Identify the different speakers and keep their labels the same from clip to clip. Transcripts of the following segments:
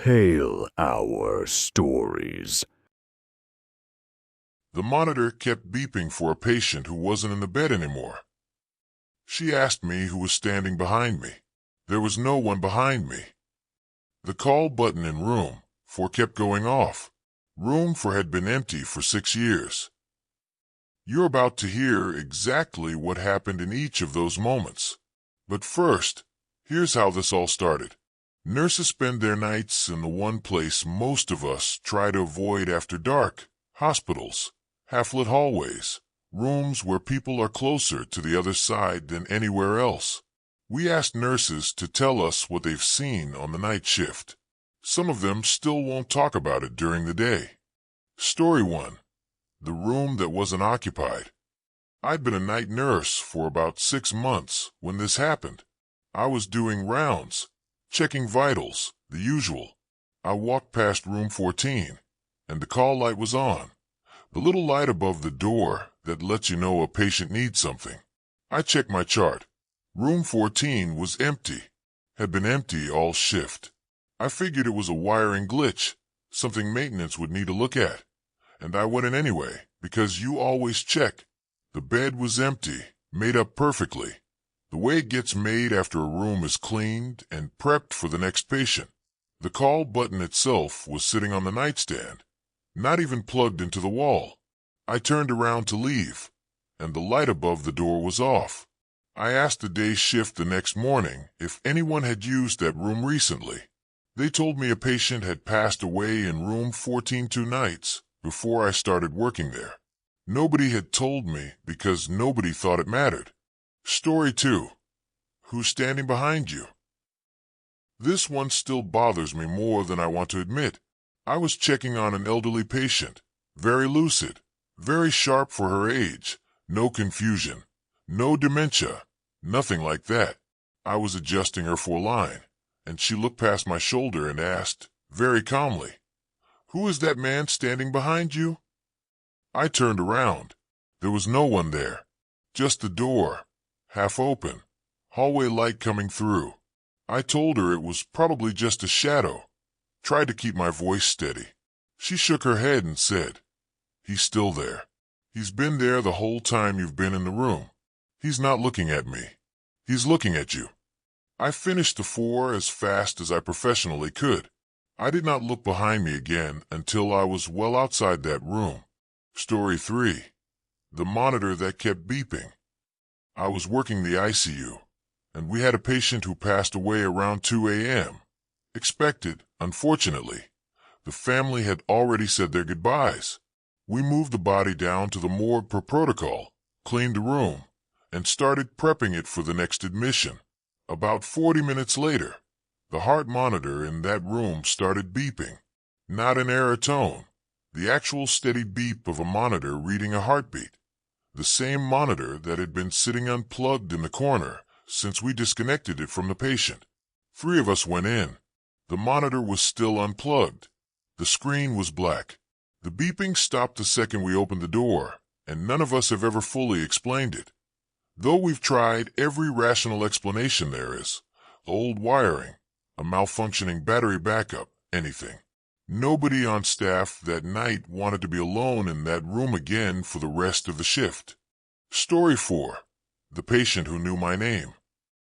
Speaker 1: Hail our stories.
Speaker 2: The monitor kept beeping for a patient who wasn't in the bed anymore. She asked me who was standing behind me. There was no one behind me. The call button in room 4 kept going off. Room 4 had been empty for 6 years. You're about to hear exactly what happened in each of those moments. But first, here's how this all started. Nurses spend their nights in the one place most of us try to avoid after dark: hospitals, half-lit hallways, rooms where people are closer to the other side than anywhere else. We asked nurses to tell us what they've seen on the night shift. Some of them still won't talk about it during the day. Story 1. The room that wasn't occupied. I'd been a night nurse for about 6 months when this happened. I was doing rounds, checking vitals, the usual. I walked past room 14, and the call light was on, the little light above the door that lets you know a patient needs something. I checked my chart. Room 14 was empty, had been empty all shift. I figured it was a wiring glitch, something maintenance would need to look at, and I went in anyway, because you always check. The bed was empty, made up perfectly, the way it gets made after a room is cleaned and prepped for the next patient. The call button itself was sitting on the nightstand, not even plugged into the wall. I turned around to leave, and the light above the door was off. I asked the day shift the next morning if anyone had used that room recently. They told me a patient had passed away in room 14 2 nights before I started working there. Nobody had told me because nobody thought it mattered. Story 2. Who's standing behind you? This one still bothers me more than I want to admit. I was checking on an elderly patient, very lucid, very sharp for her age, no confusion, no dementia, nothing like that. I was adjusting her for a line, and she looked past my shoulder and asked, very calmly, "Who is that man standing behind you?" I turned around. There was no one there, just the door, half open, hallway light coming through. I told her it was probably just a shadow, tried to keep my voice steady. She shook her head and said, "He's still there. He's been there the whole time you've been in the room. He's not looking at me. He's looking at you." I finished the 4 as fast as I professionally could. I did not look behind me again until I was well outside that room. Story 3. The monitor that kept beeping. I was working the ICU, and we had a patient who passed away around 2 a.m. Expected, unfortunately. The family had already said their goodbyes. We moved the body down to the morgue per protocol, cleaned the room, and started prepping it for the next admission. About 40 minutes later, the heart monitor in that room started beeping. Not an error tone, the actual steady beep of a monitor reading a heartbeat. The same monitor that had been sitting unplugged in the corner since we disconnected it from the patient. 3 of us went in. The monitor was still unplugged. The screen was black. The beeping stopped the second we opened the door, and none of us have ever fully explained it. Though we've tried every rational explanation there is, old wiring, a malfunctioning battery backup, anything. Nobody on staff that night wanted to be alone in that room again for the rest of the shift. Story 4. The patient who knew my name.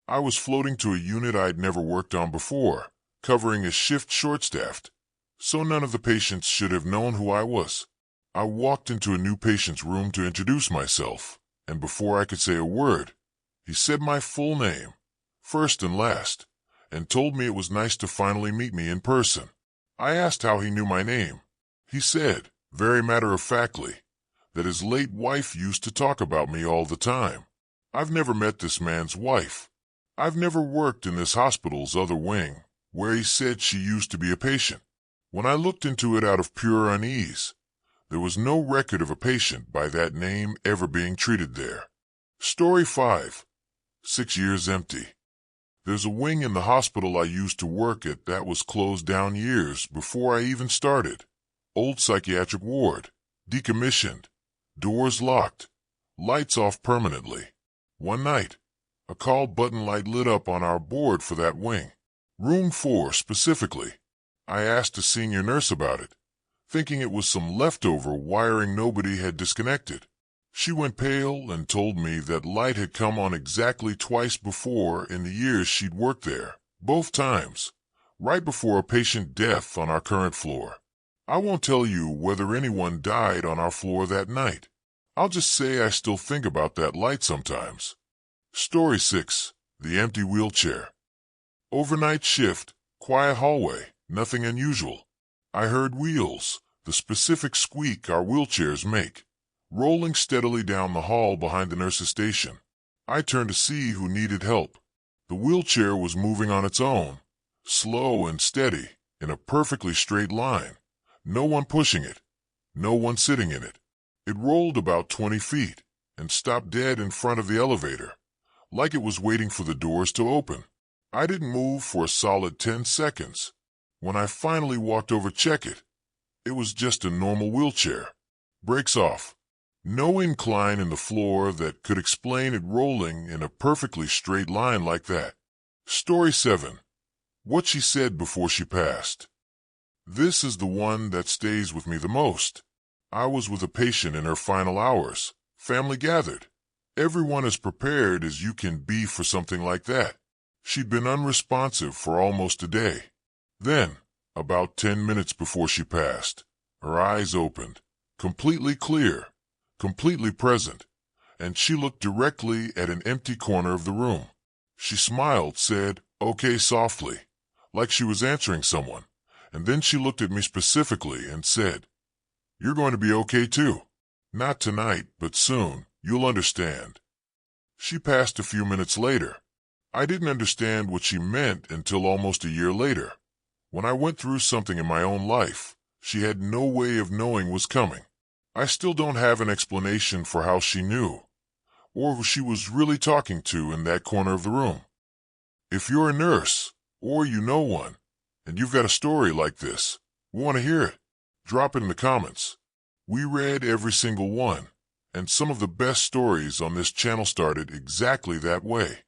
Speaker 2: I was floating to a unit I'd never worked on before, covering a shift short-staffed, so none of the patients should have known who I was. I walked into a new patient's room to introduce myself, and before I could say a word, he said my full name, first and last, and told me it was nice to finally meet me in person. I asked how he knew my name. He said, very matter-of-factly, that his late wife used to talk about me all the time. I've never met this man's wife. I've never worked in this hospital's other wing, where he said she used to be a patient. When I looked into it out of pure unease, there was no record of a patient by that name ever being treated there. Story 5. 6 years empty. There's a wing in the hospital I used to work at that was closed down years before I even started. Old psychiatric ward, decommissioned, doors locked, lights off permanently. One night, a call button light lit up on our board for that wing. Room 4 specifically. I asked a senior nurse about it, thinking it was some leftover wiring nobody had disconnected. She went pale and told me that light had come on exactly twice before in the years she'd worked there, both times, right before a patient death on our current floor. I won't tell you whether anyone died on our floor that night. I'll just say I still think about that light sometimes. Story 6. The Empty Wheelchair. Overnight shift, quiet hallway, nothing unusual. I heard wheels, the specific squeak our wheelchairs make, rolling steadily down the hall behind the nurse's station. I turned to see who needed help. The wheelchair was moving on its own, slow and steady, in a perfectly straight line. No one pushing it, no one sitting in it. It rolled about 20 feet and stopped dead in front of the elevator, like it was waiting for the doors to open. I didn't move for a solid 10 seconds. When I finally walked over to check it, it was just a normal wheelchair. Brakes off. No incline in the floor that could explain it rolling in a perfectly straight line like that. Story 7. What she said before she passed. This is the one that stays with me the most. I was with a patient in her final hours. Family gathered. Everyone as prepared as you can be for something like that. She'd been unresponsive for almost a day. Then, about 10 minutes before she passed, her eyes opened, completely clear, completely present, and she looked directly at an empty corner of the room. She smiled, said, "Okay," softly, like she was answering someone, and then she looked at me specifically and said, "You're going to be okay too. Not tonight, but soon, you'll understand." She passed a few minutes later. I didn't understand what she meant until almost a year later. When I went through something in my own life, she had no way of knowing was coming. I still don't have an explanation for how she knew, or who she was really talking to in that corner of the room. If you're a nurse, or you know one, and you've got a story like this, we want to hear it. Drop it in the comments. We read every single one, and some of the best stories on this channel started exactly that way.